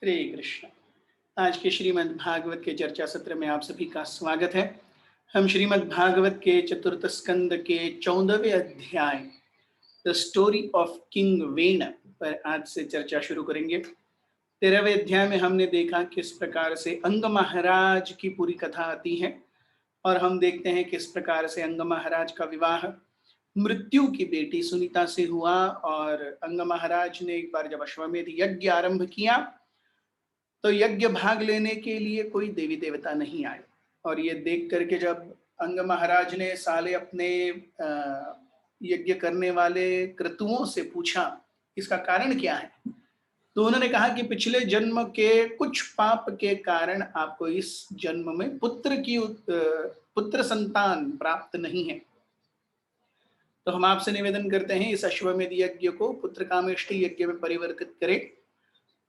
हरे कृष्ण। आज के श्रीमद् भागवत के चर्चा सत्र में आप सभी का स्वागत है। हम श्रीमद् भागवत के चतुर्थ स्कंद के 14वें अध्याय the story of king when पर आज से चर्चा शुरू करेंगे। 13वें अध्याय में हमने देखा किस प्रकार से अंग महाराज की पूरी कथा आती है और हम देखते हैं किस प्रकार से अंग महाराज का विवाह मृत्यु की बेटी सुनीता से हुआ और अंग महाराज ने एक बार जब अश्वमेध यज्ञ आरंभ किया तो यज्ञ भाग लेने के लिए कोई देवी देवता नहीं आए और ये देख करके जब अंग महाराज ने साले अपने यज्ञ करने वाले क्रतुओं से पूछा इसका कारण क्या है, तो उन्होंने कहा कि पिछले जन्म के कुछ पाप के कारण आपको इस जन्म में पुत्र संतान प्राप्त नहीं है। तो हम आपसे निवेदन करते हैं इस अश्वमेध यज्ञ को पुत्र कामेष्टि यज्ञ में परिवर्तित करें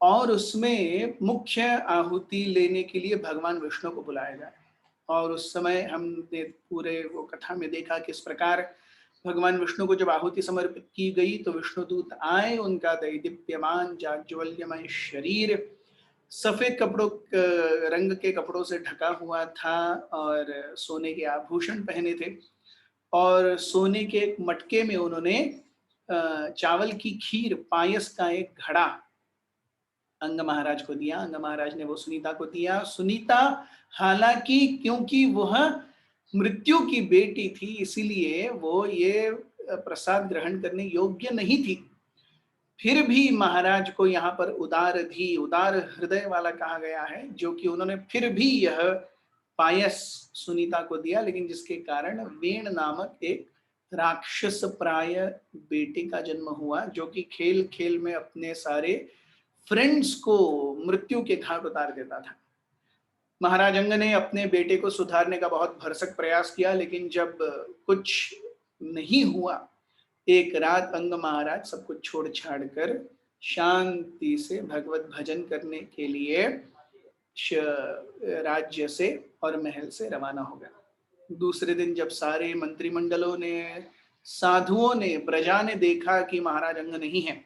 और उसमें मुख्य आहुति लेने के लिए भगवान विष्णु को बुलाया जाए। और उस समय हमने पूरे वो कथा में देखा किस प्रकार भगवान विष्णु को जब आहुति समर्पित की गई तो विष्णुदूत आए, उनका दैदीप्यमान जाज्वल्यमय शरीर सफेद कपड़ों रंग के कपड़ों से ढका हुआ था और सोने के आभूषण पहने थे और सोने के एक मटके में उन्होंने चावल की खीर पायस का एक घड़ा अंग महाराज को दिया। अंग महाराज ने वो सुनीता को दिया। सुनीता हालांकि क्योंकि वह मृत्यु की बेटी थी इसीलिए वो ये प्रसाद ग्रहण करने योग्य नहीं थी, फिर भी महाराज को यहाँ पर उदार हृदय वाला कहा गया है, जो कि उन्होंने फिर भी यह पायस सुनीता को दिया, लेकिन जिसके कारण वेण नामक एक राक्षस प्राय बेटे का जन्म हुआ, जो कि खेल खेल में अपने सारे फ्रेंड्स को मृत्यु के घाट उतार देता था। महाराज अंग ने अपने बेटे को सुधारने का बहुत भरसक प्रयास किया, लेकिन जब कुछ नहीं हुआ, एक रात अंग महाराज सब कुछ छोड़ छाड़ कर शांति से भगवत भजन करने के लिए राज्य से और महल से रवाना हो गया। दूसरे दिन जब सारे मंत्रिमंडलों ने, साधुओं ने, प्रजा ने देखा कि महाराज अंग नहीं है,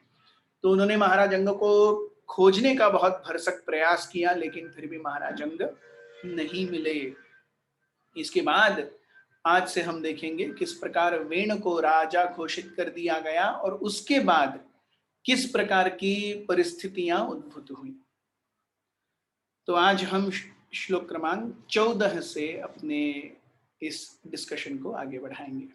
तो उन्होंने महाराज अंग को खोजने का बहुत भरसक प्रयास किया, लेकिन फिर भी महाराज अंग नहीं मिले। इसके बाद आज से हम देखेंगे किस प्रकार वेण को राजा घोषित कर दिया गया और उसके बाद किस प्रकार की परिस्थितियां उद्भूत हुई। तो आज हम श्लोक क्रमांक 14 से अपने इस डिस्कशन को आगे बढ़ाएंगे।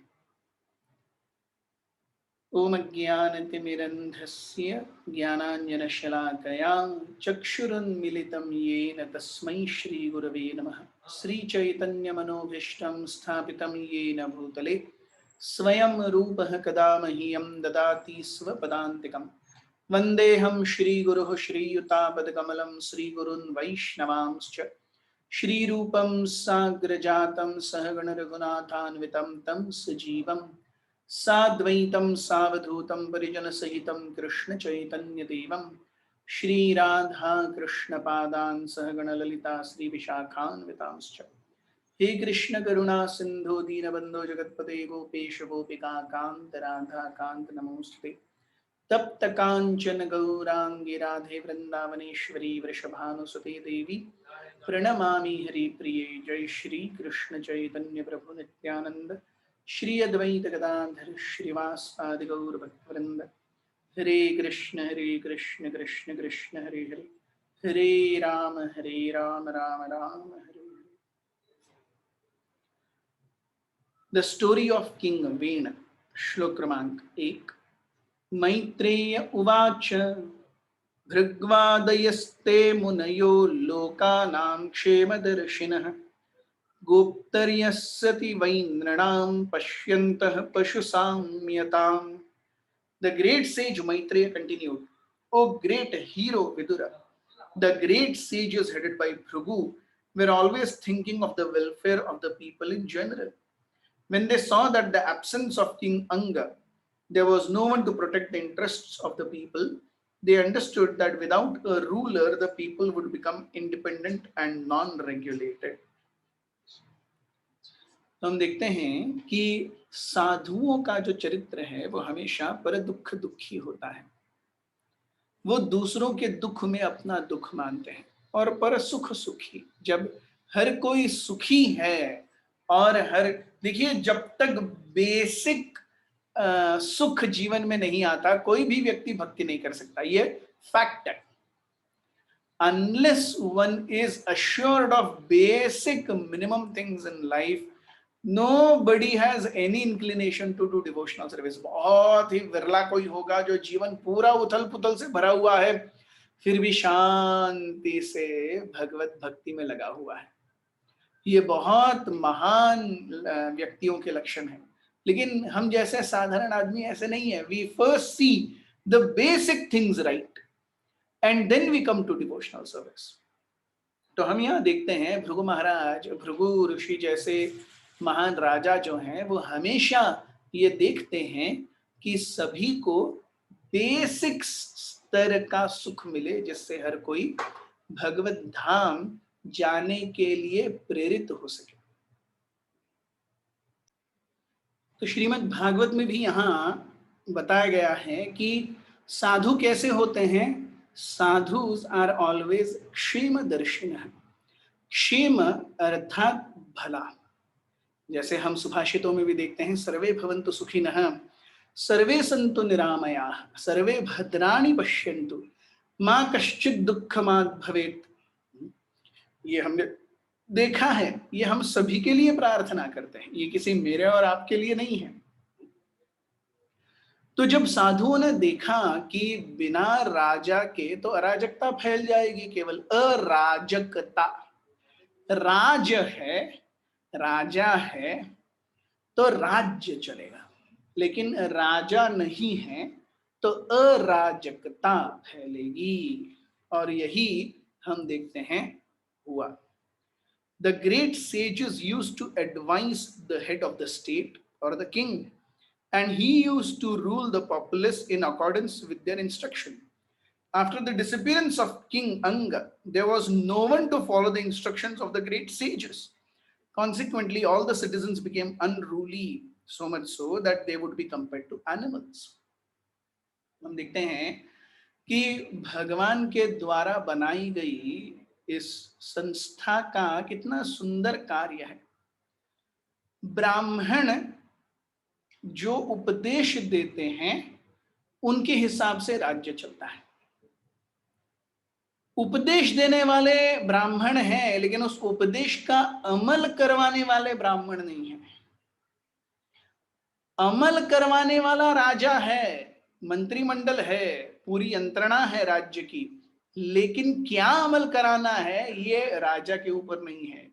ओम ज्ञानतिमिरन्धस्य ज्ञानाञ्जनशलाकया चक्षुरुन्मीलितं येन तस्मै श्रीगुरवे नमः। श्रीचैतन्यमनोभीष्टं स्थापितं येन भूतले स्वयं रूपः कदा मह्यं ददाति स्वपदान्तिकम्। वन्देऽहं श्रीगुरुः श्रीयुतापदकमलं श्रीगुरून् वैष्णवांश्च श्रीरूपं साग्रजातं सहगण रघुनाथान्वितं तं सजीवं साद्वैतं सावधूतं परिजनसहितं कृष्ण चैतन्यदेवं श्रीराधा कृष्णपादान् सहगण ललिता श्रीविशाखान्वितांश्च। हे कृष्ण करुणा सिंधु दीनबंधो जगत्पते गोपेश गोपिका कांत राधा कांत नमोस्तुते। तप्त कांचन गौरांगी राधे वृंदावनेश्वरी वृषभानुसुते देवी प्रणमामि हरिप्रिये। जय श्री कृष्ण चैतन्य प्रभु नित्यानंद श्री अद्वैत गदाधर श्रीवासादि गौर भक्तवृंद। हरे कृष्ण कृष्ण कृष्ण हरे हरे, हरे राम राम राम हरे। द स्टोरी ऑफ किंग वेण, श्लोक क्रमांक 1। मैत्रेय उवाच भृग्वादयस्ते मुनयो लोकानां क्षेमदर्शिनः गोप्तर्यस्सति वैनृणां पश्यन्तः पशुसाम्यताम्। The great sage Maitreya continued, O great hero Vidura, the great sages headed by Phrigu were always thinking of the welfare of the people in general. When they saw that the absence of King Anga, there was no one to protect the interests of the people, they understood that without a ruler, the people would become independent and non-regulated. तो हम देखते हैं कि साधुओं का जो चरित्र है वो हमेशा पर दुखी होता है। वो दूसरों के दुख में अपना दुख मानते हैं, और पर सुख सुखी। जब हर कोई सुखी है और हर, देखिए जब तक बेसिक सुख जीवन में नहीं आता कोई भी व्यक्ति भक्ति नहीं कर सकता, ये फैक्ट है। Unless one is assured of basic minimum things in life, nobody has any inclination to do devotional service. बहुत ही विरला कोई होगा जो जीवन पूरा उथल पुथल से भरा हुआ है फिर भी शांति से भगवत भक्ति में लगा हुआ है। ये बहुत महान व्यक्तियों के लक्षण हैं। लेकिन हम जैसे साधारण आदमी ऐसे नहीं है। We first see the basic things right and then we come to devotional service. तो हम यहाँ देखते हैं भृगु महाराज, भृगु ऋषि जैसे महान राजा जो हैं वो हमेशा ये देखते हैं कि सभी को बेसिक स्तर का सुख मिले जिससे हर कोई भगवत धाम जाने के लिए प्रेरित हो सके। तो श्रीमद् भागवत में भी यहाँ बताया गया है कि साधु कैसे होते हैं। Sadhus are always क्षेमदर्शिनः। क्षेम अर्थात भला। जैसे हम सुभाषितों में भी देखते हैं, सर्वे भवन्तु सुखिनः, सर्वे सन्तु निरामयाः, सर्वे भद्राणि पश्यन्तु, मा कश्चित् दुःखमात् भवेत्। ये हमने देखा है, ये हम सभी के लिए प्रार्थना करते हैं, ये किसी मेरे और आपके लिए नहीं है। तो जब साधुओं ने देखा कि बिना राजा के तो अराजकता फैल जाएगी, केवल अराजकता, राज है, राजा है तो राज्य चलेगा, लेकिन राजा नहीं है तो अराजकता फैलेगी, और यही हम देखते हैं हुआ। The great sages used to advise the head of the state or the king, and he used to rule the populace in accordance with their instruction. After the disappearance of King Anga, there was no one to follow the instructions of the great sages. Consequently, all the citizens became unruly, so much so that they would be compared to animals. हम देखते हैं कि भगवान के द्वारा बनाई गई इस संस्था का कितना सुंदर कार्य है। ब्राह्मण जो उपदेश देते हैं उनके हिसाब से राज्य चलता है। उपदेश देने वाले ब्राह्मण हैं, लेकिन उस उपदेश का अमल करवाने वाले ब्राह्मण नहीं है। अमल करवाने वाला राजा है, मंत्रिमंडल है, पूरी यंत्रणा है राज्य की, लेकिन क्या अमल कराना है ये राजा के ऊपर नहीं है,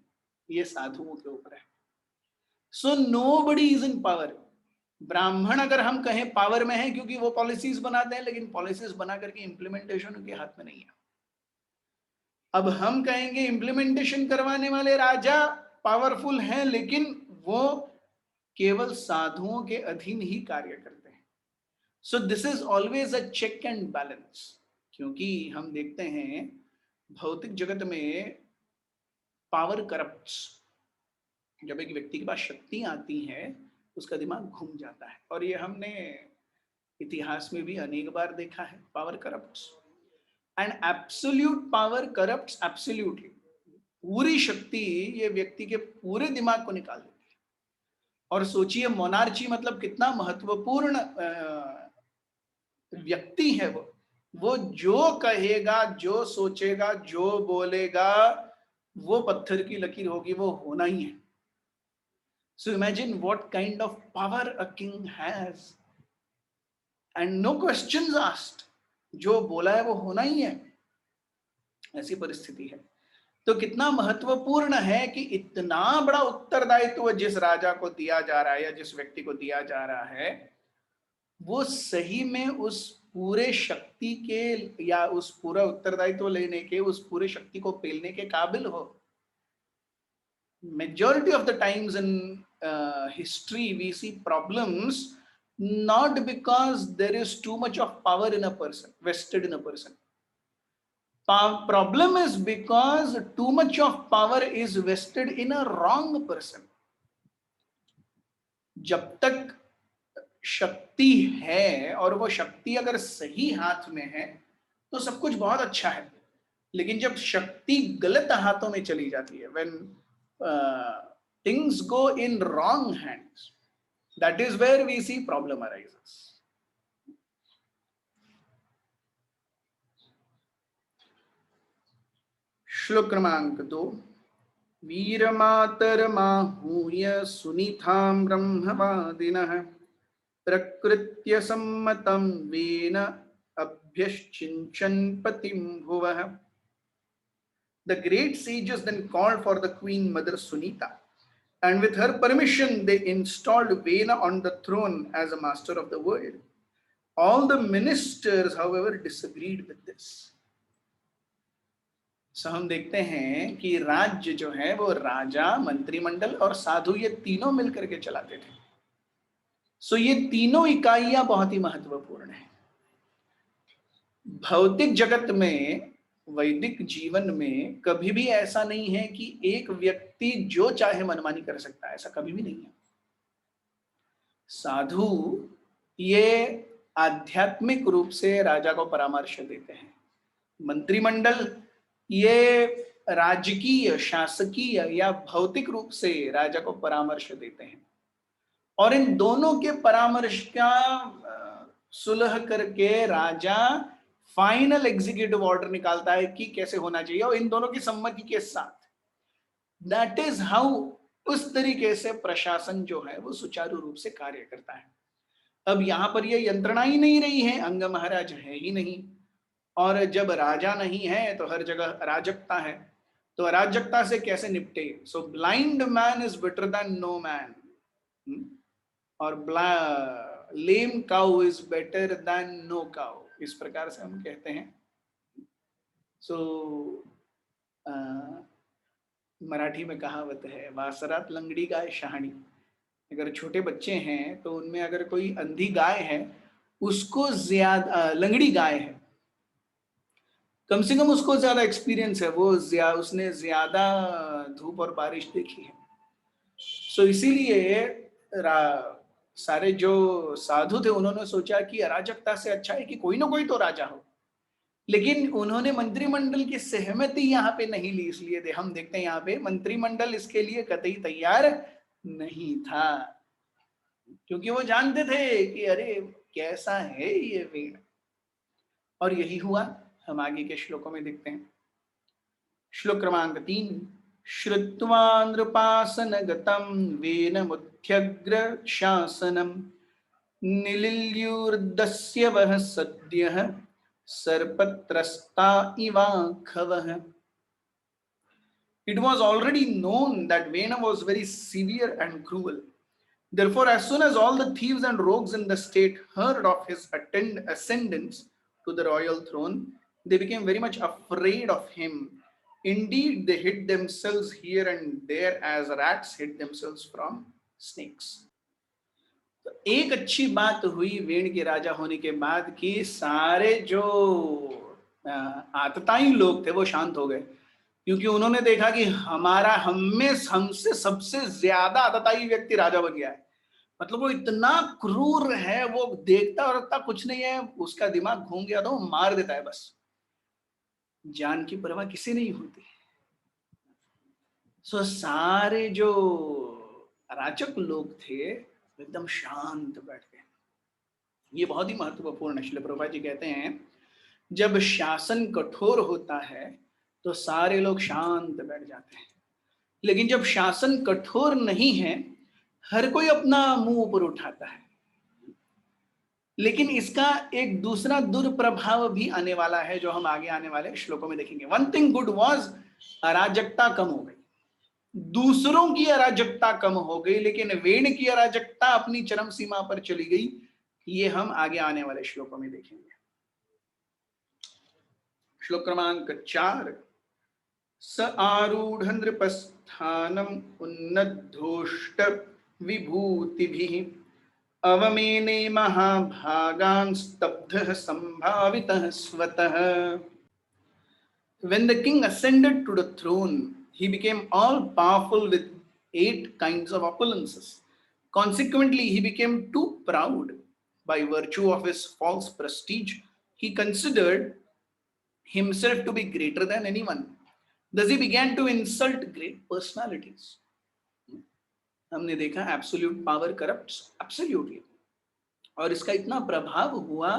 ये साधुओं के ऊपर है। So nobody is in power. ब्राह्मण अगर हम कहें पावर में है क्योंकि वो पॉलिसीज बनाते हैं, लेकिन पॉलिसीज बना करके इंप्लीमेंटेशन उनके हाथ में नहीं है। अब हम कहेंगे इंप्लीमेंटेशन करवाने वाले राजा पावरफुल हैं, लेकिन वो केवल साधुओं के अधीन ही कार्य करते हैं। So this is always a check and balance, क्योंकि हम देखते हैं भौतिक जगत में पावर करप्ट्स। जब एक व्यक्ति के पास शक्ति आती है उसका दिमाग घूम जाता है, और ये हमने इतिहास में भी अनेक बार देखा है। Power corrupts and absolute power corrupts absolutely. पूरी शक्ति ये व्यक्ति के पूरे दिमाग को निकाल देती है। और सोचिए मोनार्ची मतलब कितना महत्वपूर्ण व्यक्ति है वो जो कहेगा, जो सोचेगा, जो बोलेगा वो पत्थर की लकीर होगी, वो होना ही है। So imagine what kind of power a king has, and no questions asked. जो बोला है वो होना ही है, ऐसी परिस्थिति है। तो कितना महत्वपूर्ण है कि इतना बड़ा उत्तरदायित्व जिस राजा को दिया जा रहा है या जिस व्यक्ति को दिया जा रहा है, वो सही में उस पूरे शक्ति के या उस पूरा उत्तरदायित्व लेने के, उस पूरे शक्ति को पेलने के काबिल हो। Majority of the times in history we see problems not because there is too much of power in a person, vested in a person. Problem is because too much of power is vested in a wrong person. जब तक शक्ति है और वो शक्ति अगर सही हाथ में है तो सब कुछ बहुत अच्छा है, लेकिन जब शक्ति गलत हाथों में चली जाती है, when things go in wrong hands, that is where we see problem arises. श्लोक क्रमांक 2। वीरमातरमाहूय सुनीतां ब्रह्मवादिनः प्रकृत्य सम्मतं वेन अभ्यश्चिञ्चन् पतिं भुवः। The great sages then called for the queen mother Sunita, and with her permission they installed Vena on the throne as a master of the world. All the ministers, however, disagreed with this. So हम देखते हैं कि राज्य जो है वो राजा, मंत्रिमंडल और साधु ये तीनों मिलकर के चलाते थे। सो ये तीनों इकाइयां बहुत ही महत्वपूर्ण है। भौतिक जगत में, वैदिक जीवन में कभी भी ऐसा नहीं है कि एक व्यक्ति जो चाहे मनमानी कर सकता है, ऐसा कभी भी नहीं है। साधु ये आध्यात्मिक रूप से राजा को परामर्श देते हैं, मंत्रिमंडल ये राजकीय, शासकीय या भौतिक रूप से राजा को परामर्श देते हैं, और इन दोनों के परामर्श का सुलह करके राजा फाइनल एग्जीक्यूटिव ऑर्डर निकालता है कि कैसे होना चाहिए, और इन दोनों की सम्मति के साथ। दैट इज हाउ, उस तरीके से प्रशासन जो है वो सुचारू रूप से कार्य करता है। अब यहां पर ये यंत्रणा ही नहीं रही है, अंग महाराज है ही नहीं, और जब राजा नहीं है तो हर जगह अराजकता है, तो अराजकता से कैसे निपटे? So blind man is better than no man, और lame cow is better than no cow, इस प्रकार से हम कहते हैं। सो मराठी में कहावत है, वासरात लंगड़ी गाय शहाणी। अगर छोटे बच्चे हैं तो उनमें अगर कोई अंधी गाय है, उसको ज्यादा, लंगड़ी गाय है, कम से कम उसको ज्यादा एक्सपीरियंस है, वो उसने ज्यादा धूप और बारिश देखी है। सो इसीलिए सारे जो साधु थे उन्होंने सोचा कि अराजकता से अच्छा है कि कोई ना कोई तो राजा हो, लेकिन उन्होंने मंत्रिमंडल की सहमति यहाँ पे नहीं ली। इसलिए हम देखते हैं यहाँ पे मंत्रिमंडल इसके लिए कतई तैयार नहीं था, क्योंकि वो जानते थे कि अरे कैसा है ये वेद। और यही हुआ, हम आगे के श्लोकों में देखते हैं। श्लोक क्रमांक 3। श्रुत्वा नृपासनगतं वेनमुख्यग्र शासनम निलिल्यूर्दस्य वह सद्यः सर्पत्रस्ता इवाखवः। It was already known that Vena was very severe and cruel. Therefore, as soon as all the thieves and rogues in the state heard of his ascendance to the royal throne, they became very much afraid of him. Indeed, they hid themselves here and there as rats hid themselves from snakes. तो एक अच्छी बात हुई वेण के राजा होने के बाद कि सारे जो आतताई लोग थे वो शांत हो गए, क्योंकि उन्होंने देखा कि हमसे सबसे ज्यादा आतताई व्यक्ति राजा बन गया है। मतलब वो इतना क्रूर है, वो देखता और कुछ नहीं है, उसका दिमाग घूम गया तो वो मार देता है, बस जान की परवाह किसी नहीं होती। सो सारे जो अराजक लोग थे एकदम शांत बैठ गए। ये बहुत ही महत्वपूर्ण है। श्रील प्रभुपाद जी कहते हैं जब शासन कठोर होता है तो सारे लोग शांत बैठ जाते हैं, लेकिन जब शासन कठोर नहीं है हर कोई अपना मुंह ऊपर उठाता है। लेकिन इसका एक दूसरा दुष्प्रभाव भी आने वाला है, जो हम आगे आने वाले श्लोकों में देखेंगे। वन थिंग गुड वाज, अराजकता कम हो गई, दूसरों की अराजकता कम हो गई, लेकिन वेण की अराजकता अपनी चरम सीमा पर चली गई। ये हम आगे आने वाले श्लोकों में देखेंगे। श्लोक क्रमांक 4। स आरूढ़ नृपस्थानम उन्नद्धोष्ट विभूतिभिः अवमेने महाभागान् स्तब्धः संभावितः स्वतः। When the king ascended to the throne, he became all powerful with 8 kinds of opulences. Consequently, he became too proud by virtue of his false prestige. He considered himself to be greater than anyone. Thus he began to insult great personalities. हमने देखा absolute power corrupts absolutely. और इसका इतना प्रभाव हुआ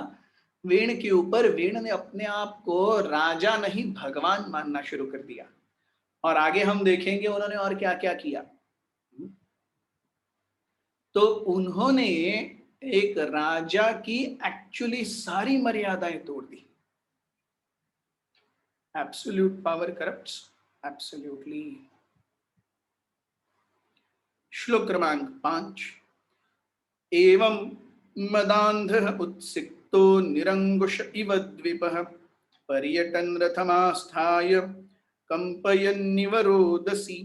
वेण के ऊपर, वेण ने अपने आप को राजा नहीं भगवान मानना शुरू कर दिया। और आगे हम देखेंगे उन्होंने और क्या क्या किया। तो उन्होंने एक राजा की एक्चुअली सारी मर्यादाएं तोड़ दी। Absolute power corrupts absolutely. श्लोक क्रमांक 5। एवं मदान्धः उत्सिक्तो निरंकुश इव द्विपः पर्यटन रथमास्थाय कंपयन्निव रोदसी।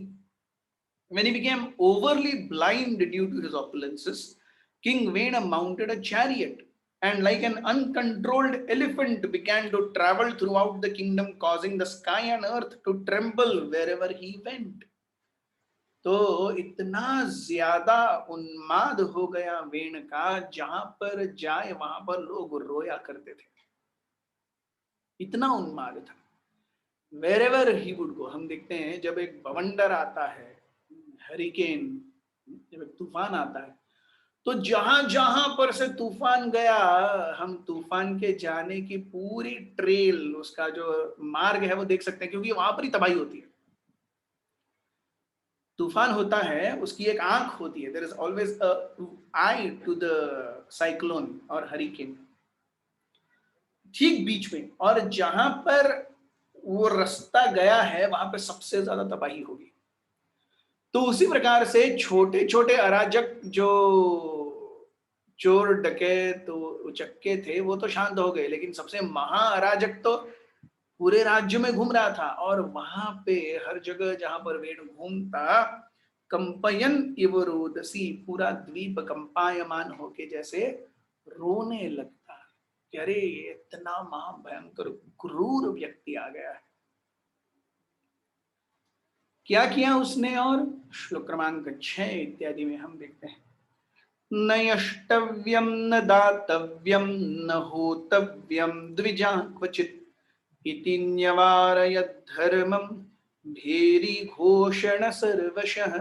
When he became overly blind due to his opulences, King Vena mounted a chariot and like an uncontrolled elephant began to travel throughout the kingdom, causing the sky and earth to tremble wherever he went. तो इतना ज्यादा उन्माद हो गया वेण का, जहां पर जाए वहां पर लोग रोया करते थे, इतना उन्माद था। Wherever he would go, हम देखते हैं जब एक बवंडर आता है, हरिकेन, जब एक तूफान आता है, तो जहां जहां पर से तूफान गया, हम तूफान के जाने की पूरी ट्रेल, उसका जो मार्ग है वो देख सकते हैं, क्योंकि वहां पर ही तबाही होती है। तूफान होता है, उसकी एक आंख होती है, there is always a eye to the cyclone और हरिकेन, ठीक बीच में। और जहां पर वो रास्ता गया है वहां पे सबसे ज्यादा तबाही होगी। तो उसी प्रकार से छोटे छोटे अराजक जो चोर डकैत तो उचक्के थे वो तो शांत हो गए, लेकिन सबसे महा अराजक तो पूरे राज्य में घूम रहा था। और वहां पे हर जगह जहां पर वेणु घूमता, कंपयन इव रोदसी, पूरा द्वीप कंपायमान होके जैसे रोने लगता कि अरे इतना महाभयंकर क्रूर व्यक्ति आ गया है। क्या किया उसने? और श्लोक क्रमांक 6 इत्यादि में हम देखते हैं, न यष्टव्यम न दातव्यम न होतव्यम द्विजा क्वचित् इति न्यवारयत् धर्मं भेरी घोषण सर्वशः।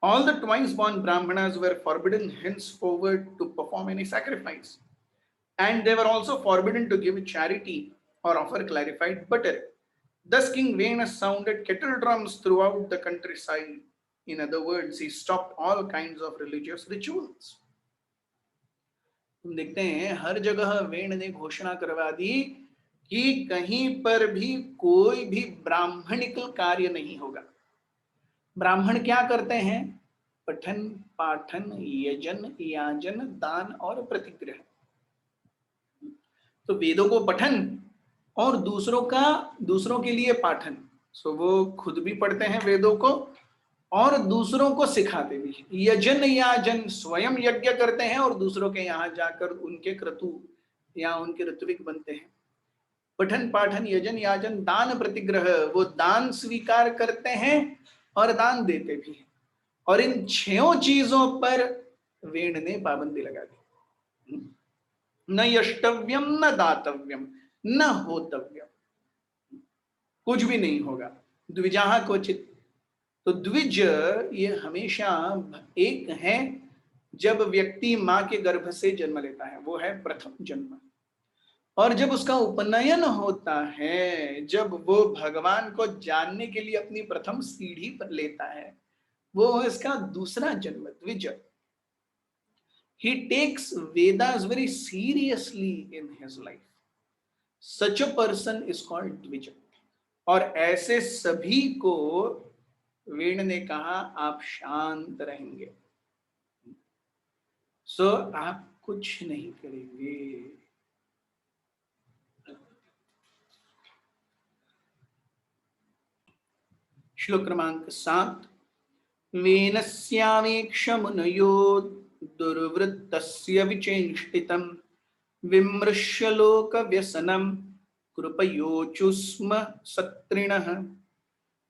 All the twice born Brahmanas were forbidden henceforward to perform any sacrifice, and they were also forbidden to give charity or offer clarified butter. Thus King Vena sounded kettle drums throughout the countryside. In other words, he stopped all kinds of religious rituals. हम देखते हैं हर जगह वेण ने घोषणा करवा दी कि कहीं पर भी कोई भी ब्राह्मणिक कार्य नहीं होगा। ब्राह्मण क्या करते हैं? पठन, पाठन, यजन, याजन, दान और प्रतिग्रह। तो वेदों को पठन और दूसरों के लिए पाठन। सो वो खुद भी पढ़ते हैं वेदों को और दूसरों को सिखाते भी। यजन याजन, स्वयं यज्ञ करते हैं और दूसरों के यहाँ जाकर उनके क्रतु या उनके ऋत्विक बनते हैं। पठन, पाठन, यजन, याजन, दान, प्रतिग्रह, वो दान स्वीकार करते हैं और दान देते भी हैं। और इन 6 चीजों पर वेण ने पाबंदी लगा दी। न यष्टव्यम न दातव्यम न होतव्यम, कुछ भी नहीं होगा। द्विजाह क्वचित्, तो द्विज ये हमेशा एक है जब व्यक्ति मां के गर्भ से जन्म लेता है, वो है प्रथम जन्म। और जब उसका उपनयन होता है, जब वो भगवान को जानने के लिए अपनी प्रथम सीढ़ी पर लेता है, वो इसका दूसरा जन्म, द्विज। He takes Vedas very seriously in his life. Such a person is called द्विज। और ऐसे सभी को वेण ने कहा आप शांत रहेंगे, सो आप कुछ नहीं करेंगे। श्लोक क्रमांक 7। वेनस्यावेक्ष मुनयो दुर्वृत्तस्य विचेष्टितं विमृश्य लोक व्यसनं कृपयोचुस्म सत्रिणः।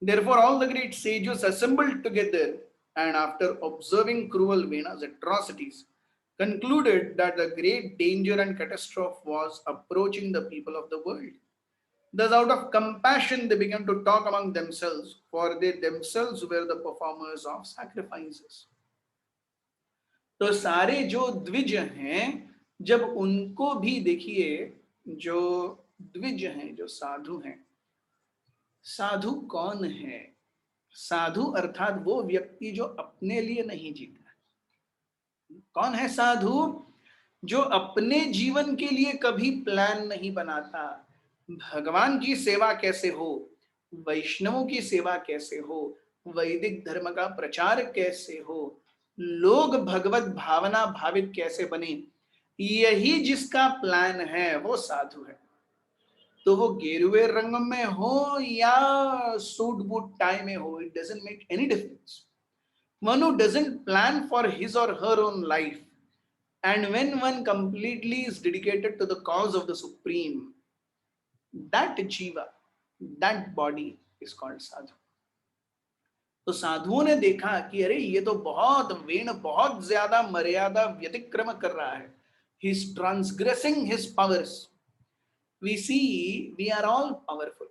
Therefore all the great sages assembled together and after observing cruel Vena's atrocities concluded that the great danger and catastrophe was approaching the people of the world. Thus, out of compassion, they began to talk among themselves, for they themselves were the performers of sacrifices. तो सारे जो द्विज हैं, जब उनको भी देखिए, जो द्विज हैं, जो साधु हैं, साधु कौन है? साधु अर्थात वो व्यक्ति जो अपने लिए नहीं जीता। कौन है साधु? जो अपने जीवन के लिए कभी प्लान नहीं बनाता। भगवान की सेवा कैसे हो, वैष्णवों की सेवा कैसे हो, वैदिक धर्म का प्रचार कैसे हो, लोग भगवत भावना भावित कैसे बने, यही जिसका प्लान है वो साधु है। तो वो गेरुए रंग में हो या सूट बूट टाई में हो, it doesn't make any difference. One who doesn't plan for his or her own life, and when one completely is dedicated to the cause of the Supreme, that jiva, that body is called sadhu. तो साधुओं ने देखा कि अरे ये तो बहुत वेण, बहुत ज्यादा मर्यादा व्यतिक्रम कर रहा है, he is transgressing his powers. We see we are all powerful,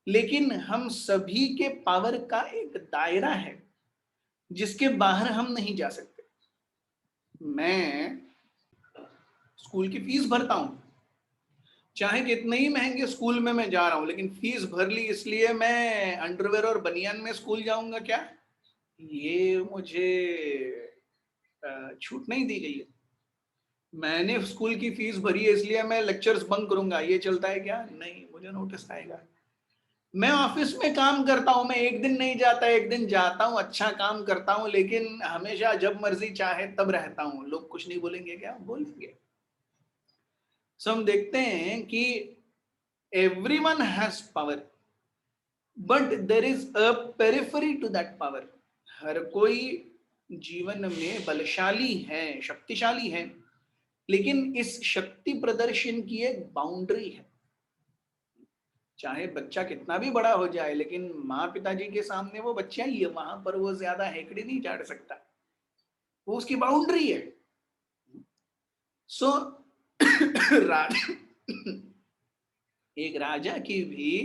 लेकिन हम सभी के पावर का एक दायरा है जिसके बाहर हम नहीं जा सकते। मैं स्कूल की फीस भरता हूं, चाहे कितने ही महंगे स्कूल में मैं जा रहा हूं, लेकिन फीस भर ली इसलिए मैं अंडरवेयर और बनियान में स्कूल जाऊंगा क्या? ये मुझे छूट नहीं दी गई है। मैंने स्कूल की फीस भरी है इसलिए मैं लेक्चर्स बंक करूंगा, ये चलता है क्या? नहीं, मुझे नोटिस आएगा। मैं ऑफिस में काम करता हूं, मैं एक दिन नहीं जाता, एक दिन जाता हूं, अच्छा काम करता हूं, लेकिन हमेशा जब मर्जी चाहे तब रहता हूं। लोग कुछ नहीं बोलेंगे क्या? बोलेंगे। सो हम देखते हैं कि everyone has power, but there is a periphery to that power. हर कोई जीवन में बलशाली है, शक्तिशाली है, लेकिन इस शक्ति प्रदर्शन की एक बाउंड्री है। चाहे बच्चा कितना भी बड़ा हो जाए, लेकिन माँ पिताजी के सामने वो बच्चा ही है, वहां पर वो ज्यादा हेकड़ी नहीं झाड़ सकता, वो उसकी बाउंड्री है। सो एक राजा की भी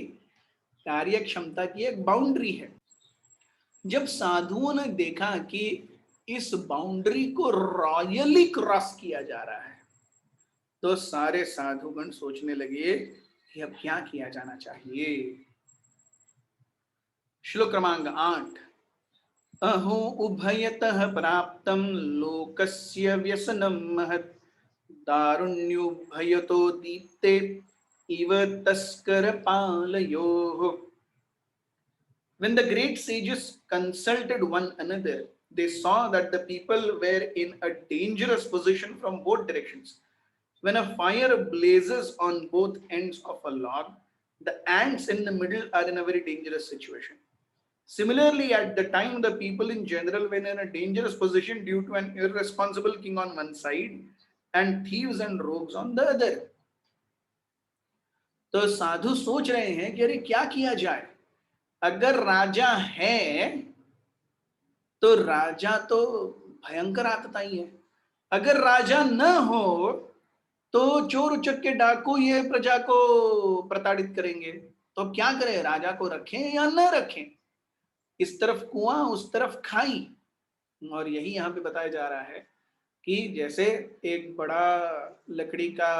कार्य क्षमता की एक बाउंड्री है। जब साधुओं ने देखा कि इस बाउंड्री को रॉयली क्रॉस किया जा रहा है, तो सारे साधुगण सोचने लगे कि अब क्या किया जाना चाहिए। श्लोक क्रमांक 8। अहो उभयतः प्राप्तं लोकस्य व्यसनं महत्, दारुण्युभयतो दीप्ते इव तस्कर पालयोः। When the great sages consulted one another, they saw that the people were in a dangerous position from both directions. When a fire blazes on both ends of a log, the ants in the middle are in a very dangerous situation. Similarly, at the time, the people in general were in a dangerous position due to an irresponsible king on one side and thieves and rogues on the other. तो साधु सोच रहे हैं कि अरे क्या किया जाए। अगर राजा है तो राजा तो भयंकर आतताई है, अगर राजा न हो तो चोर उचक्के डाकू ये प्रजा को प्रताड़ित करेंगे। तो क्या करें, राजा को रखें या न रखें? इस तरफ कुआं, उस तरफ खाई। और यही यहाँ पे बताया जा रहा है कि जैसे एक बड़ा लकड़ी का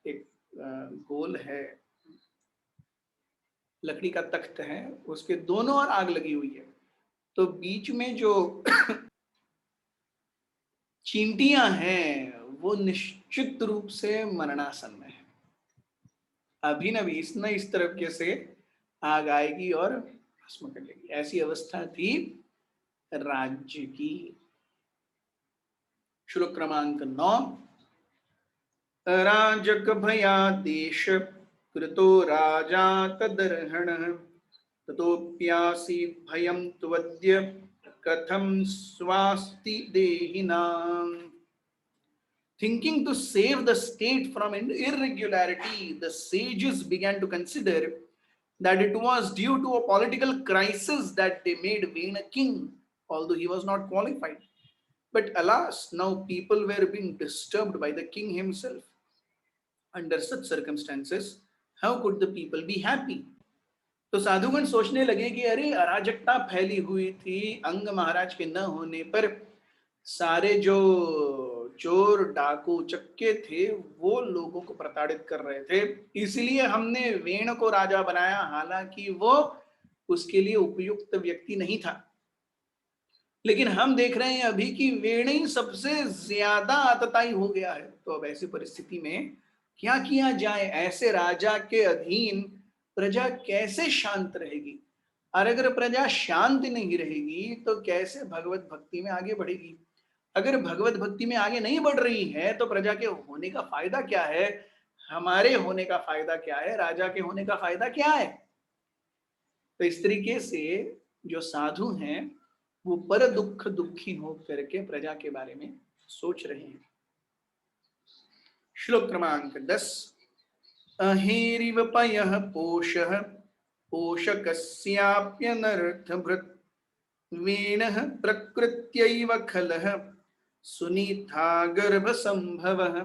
एक गोल है, लकड़ी का तख्त है, उसके दोनों ओर आग लगी हुई है, तो बीच में जो चींटियां हैं वो निश्चित रूप से मरणासन है। अभी न भी इस तरफ से आग आएगी और भस्म कर लेगी। ऐसी अवस्था थी राज्य की। श्लोक क्रमांक 9। अराजक भयादेश कृतो राजा तदर्हणः, ततोप्यासी भयं त्वद्य कथं स्वास्ति देहिनाम्। Thinking to save the state from irregularity, the sages began to consider that it was due to a political crisis that they made Vena king, although he was not qualified. But alas, now people were being disturbed by the king himself. Under such circumstances, how could the people be happy? तो साधुगण सोचने लगे कि अरे अराजकता फैली हुई थी, अंग महाराज के न होने पर सारे जो चोर डाकू चक्के थे वो लोगों को प्रताड़ित कर रहे थे, इसलिए हमने वेण को राजा बनाया, हालांकि वो उसके लिए उपयुक्त व्यक्ति नहीं था। लेकिन हम देख रहे हैं अभी कि वेण ही सबसे ज्यादा आतताई हो गया है। तो अब ऐसी परिस्थिति में क्या किया जाए? ऐसे राजा के अधीन प्रजा कैसे शांत रहेगी? और अगर प्रजा शांत नहीं रहेगी तो कैसे भगवत भक्ति में आगे बढ़ेगी? अगर भगवत भक्ति में आगे नहीं बढ़ रही है तो प्रजा के होने का फायदा क्या है? हमारे होने का फायदा क्या है? राजा के होने का फायदा क्या है? तो इस तरीके से जो साधु हैं वो पर दुख दुखी हो करके प्रजा के बारे में सोच रहे हैं। श्लोक क्रमांक 10। अहेरिव पयः पोषः पोषकस्याप्यनर्थभृत् वीणः प्रकृत्यैव खलः Sunita गर्भसंभवः।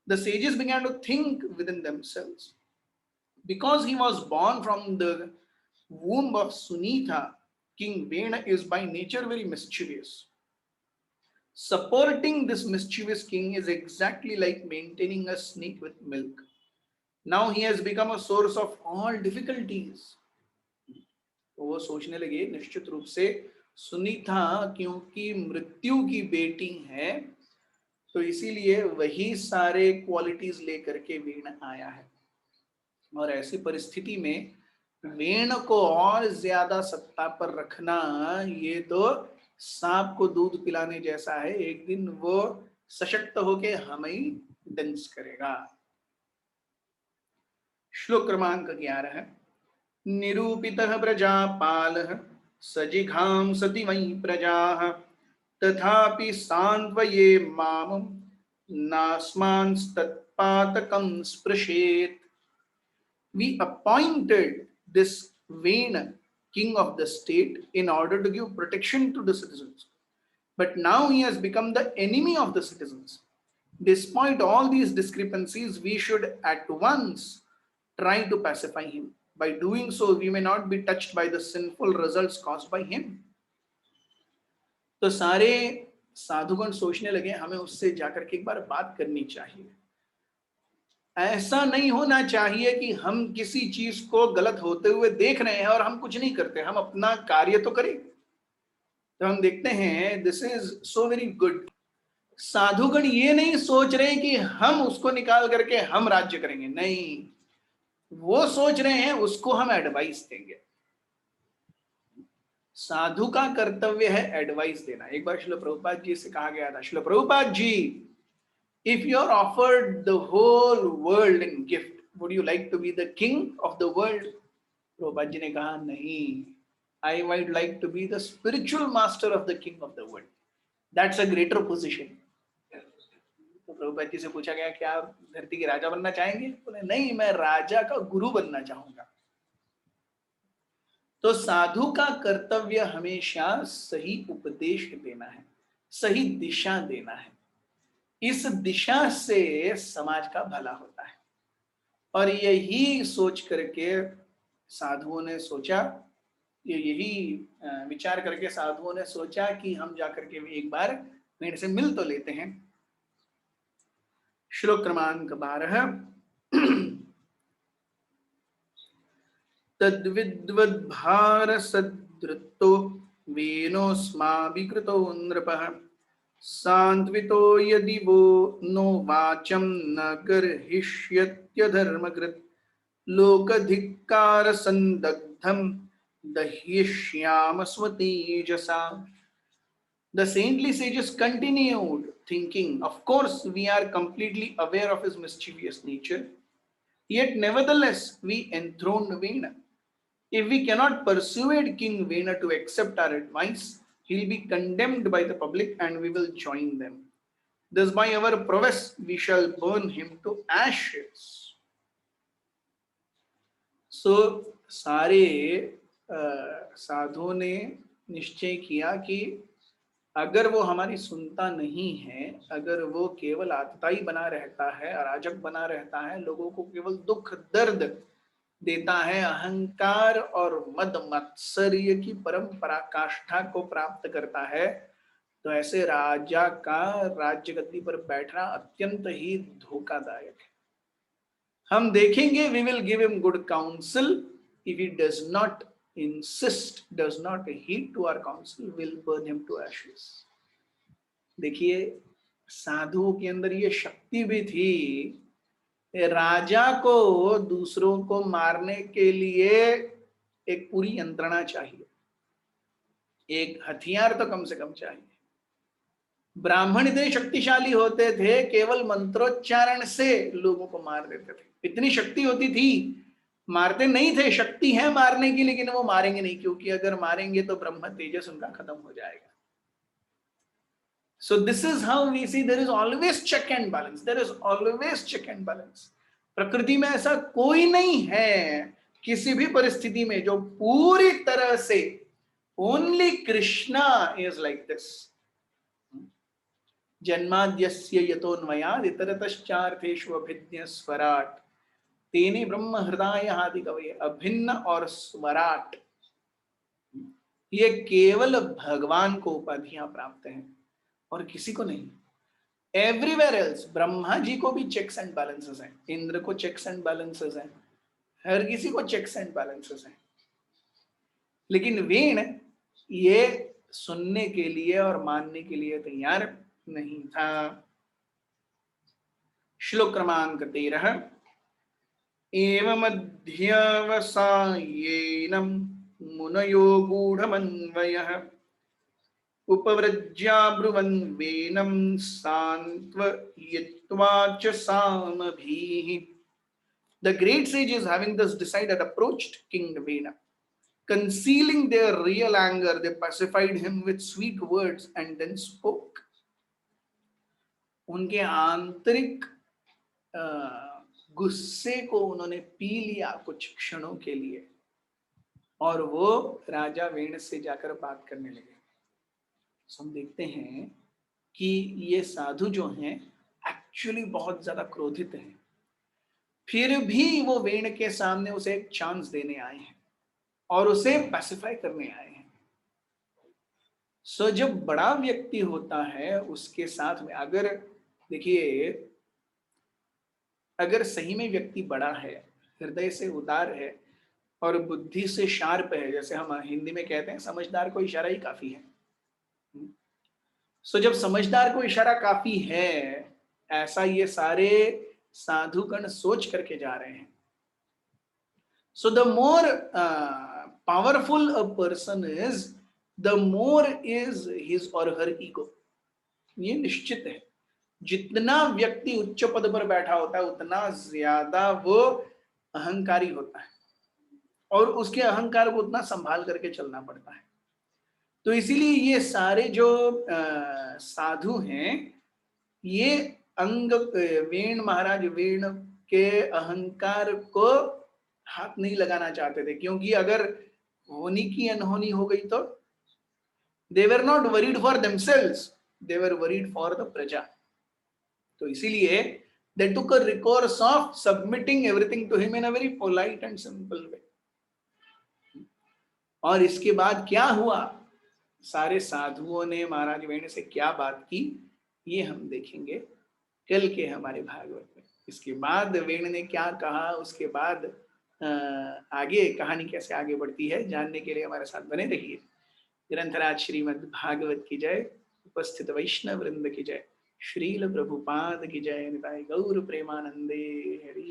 The sages began to think within themselves. Because he was born from the womb of Sunita, King Vena is by nature very mischievous. Supporting this mischievous king is exactly like maintaining a snake with milk. Now he has become a source of all difficulties. तो वो सोचने लगे निश्चित रूप से सुनीता क्योंकि मृत्यु की बेटी है तो इसीलिए वही सारे क्वालिटीज लेकर के वेण आया है। और ऐसी परिस्थिति में वेण को और ज्यादा सत्ता पर रखना ये तो सांप को दूध पिलाने जैसा है, एक दिन वो सशक्त होके हमें ही दंश करेगा। श्लोक क्रमांक 11। निरूपितः प्रजापालः सजिघां सति वै प्रजाः तथापि सान्त्वये मामं नास्मांस्तत्पातकं स्पृशेत्। We appointed this Vena, king of the state, in order to give protection to the citizens. But now he has become the enemy of the citizens. Despite all these discrepancies, we should at once try to pacify him. By doing so, we may not be touched by the sinful results caused by him. तो सारे साधुगण सोचने लगे हमें उससे जाकर के एक बार बात करनी चाहिए। ऐसा नहीं होना चाहिए कि हम किसी चीज को गलत होते हुए देख रहे हैं और हम कुछ नहीं करते, हम अपना कार्य तो करें। तो हम देखते हैं this is so very good. साधुगण ये नहीं सोच रहे कि हम उसको निकाल करके हम राज्य करेंगे, नहीं, वो सोच रहे हैं उसको हम एडवाइस देंगे। साधु का कर्तव्य है एडवाइस देना। एक बार श्रील प्रभुपाद जी से कहा गया था, Srila Prabhupada ji, if you are offered the whole world in gift, would you like to be the king of the world? Prabhupada ji ने कहा नहीं, I might like to be the spiritual master of the king of the world. That's a greater position. तो प्रभुपाद जी से पूछा गया क्या आप धरती के राजा बनना चाहेंगे? बोले नहीं, मैं राजा का गुरु बनना चाहूंगा। तो साधु का कर्तव्य हमेशा सही उपदेश देना है, सही दिशा देना है। इस दिशा से समाज का भला होता है। और यही सोच करके साधुओं ने सोचा, यही विचार करके साधुओं ने सोचा कि हम जाकर के एक बार वेण से मिल तो लेते हैं। श्लोक क्रमांक 12। तद्विद्वद्भारसदृतो वेनोऽस्माभिकृतो नृपः सान्त्वितो यदि वो नो वाचं न गर्हिष्यत्यधर्मकृत् लोकधिक्कार संदग्धं दह्यिष्याम स्वतेजसा। The saintly sages continued thinking, of course we are completely aware of his mischievous nature, yet nevertheless we enthroned Vena. If we cannot persuade King Vena to accept our advice, he will be condemned by the public and we will join them. Thus by our prowess we shall burn him to ashes. So सारे साधुओं ने निश्चय किया कि अगर वो हमारी सुनता नहीं है, अगर वो केवल आतताई बना रहता है, अराजक बना रहता है, लोगों को केवल दुख दर्द देता है, अहंकार और मद मत्सर्य की परम पराकाष्ठा को प्राप्त करता है, तो ऐसे राजा का राज्य गद्दी पर बैठना अत्यंत ही धोखादायक है। हम देखेंगे, we will give him good counsel, if he does not insist, does not heed to our counsel, will burn him to ashes. देखिए, साधुओं के अंदर ये शक्ति भी थी, राजा को दूसरों को मारने के लिए एक पूरी यंत्रणा चाहिए, एक हथियार तो कम से कम चाहिए। ब्राह्मण इतने शक्तिशाली होते थे, केवल मंत्रोच्चारण से लोगों को मार देते थे, इतनी शक्ति होती थी, मारते नहीं थे, शक्ति है मारने की, लेकिन वो मारेंगे नहीं, क्योंकि अगर मारेंगे तो ब्रह्म तेजस उनका खत्म हो जाएगा। So this is how we see there is always check and balance. There is always check and balance. प्रकृति में ऐसा कोई नहीं है किसी भी परिस्थिति में जो पूरी तरह से, only Krishna is like this. जन्माद्यस्य यतोन्मयाद् इतरतश्चार्थेषु अभिज्ञ स्वराट तेने ब्रह्म हृदय आदि कवये, अभिन्न और स्वराट, ये केवल भगवान को उपाधियां प्राप्त हैं और किसी को नहीं। एवरीवेयर एल्स, ब्रह्मा जी को भी चेक्स एंड बैलेंसेस हैं, इंद्र को चेक्स एंड बैलेंसेस हैं, हर किसी को चेक्स एंड बैलेंसेस हैं, लेकिन वेण ये सुनने के लिए और मानने के लिए तैयार नहीं था। श्लोक क्रमांक 13, एवमध्यवसायेन मुनयो गूढ़मन्वयः उपव्रज्या ब्रुवन् वेनं सान्त्वयित्वा च सामभिः। The great sages, having thus decided, approached King Vena. Concealing their real anger, they pacified him with sweet words and then spoke. उनके आंतरिक गुस्से को उन्होंने पी लिया कुछ क्षणों के लिए, और वो राजा वेण से जाकर बात करने लगे। हम देखते हैं कि ये साधु जो हैं एक्चुअली बहुत ज्यादा क्रोधित हैं, फिर भी वो वेण के सामने उसे एक चांस देने आए हैं और उसे पैसिफाई करने आए हैं। सो जब बड़ा व्यक्ति होता है उसके साथ में, अगर देखिए, अगर सही में व्यक्ति बड़ा है, हृदय से उदार है और बुद्धि से शार्प है, जैसे हम हिंदी में कहते हैं समझदार को इशारा ही काफी है। सो जब समझदार को इशारा काफी है, ऐसा ये सारे साधुगण सोच करके जा रहे हैं। So the more powerful a person is, the more is his और हर ईगो। ये निश्चित है, जितना व्यक्ति उच्च पद पर बैठा होता है उतना ज्यादा वो अहंकारी होता है, और उसके अहंकार को उतना संभाल करके चलना पड़ता है। तो इसीलिए ये सारे जो साधु हैं, ये अंग वेण, महाराज वेण के अहंकार को हाथ नहीं लगाना चाहते थे, क्योंकि अगर होनी की अनहोनी हो गई तो they were not worried for themselves, they were worried for the प्रजा। तो इसीलिए they took a recourse of submitting everything to him in a very polite and simple way। और इसके बाद क्या हुआ, सारे साधुओं ने महाराज वेण से क्या बात की, ये हम देखेंगे कल के हमारे भागवत में। इसके बाद वेण ने क्या कहा, उसके बाद आगे कहानी कैसे आगे बढ़ती है, जानने के लिए हमारे साथ बने रहिए। निरंतराज श्रीमद् भागवत की जय, उपस्थित वैष्णव वृंद की जय, श्रील प्रभुपाद की जय, निताय गौर प्रेमानंदे हरि।